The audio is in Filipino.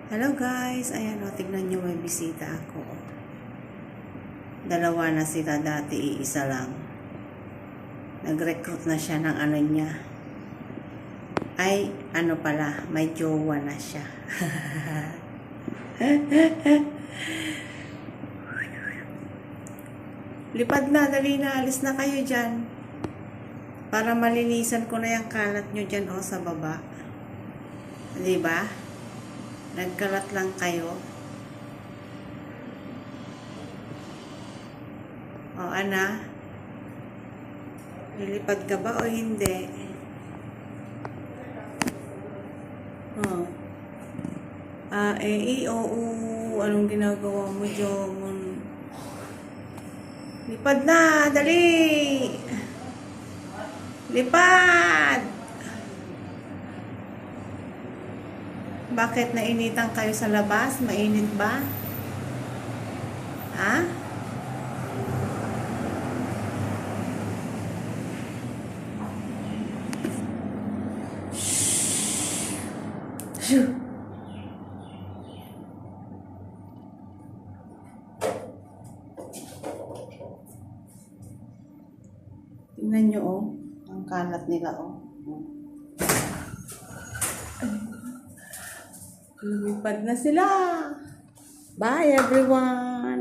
Hello guys, ayan o, tignan nyo, may bisita ako. Dalawa na sila dati, isa lang. Nag-recruit na siya ng ano niya. Ay, ano pala, may jowa na siya. Lipad na, dali na, alis na kayo dyan. Para malinisan ko na yung kalat nyo dyan o sa baba. Diba? Nagkalat lang kayo. O, ana? Lilipad ka ba o hindi? O. Oo. Anong ginagawa mo, Jomon? Lipad na! Dali! Lipad! Bakit nainitan kayo sa labas? Mainit ba? Ha? Shoo! Tingnan nyo, oh. Ang kalat nila, oh. Lumipad na sila. Bye, everyone.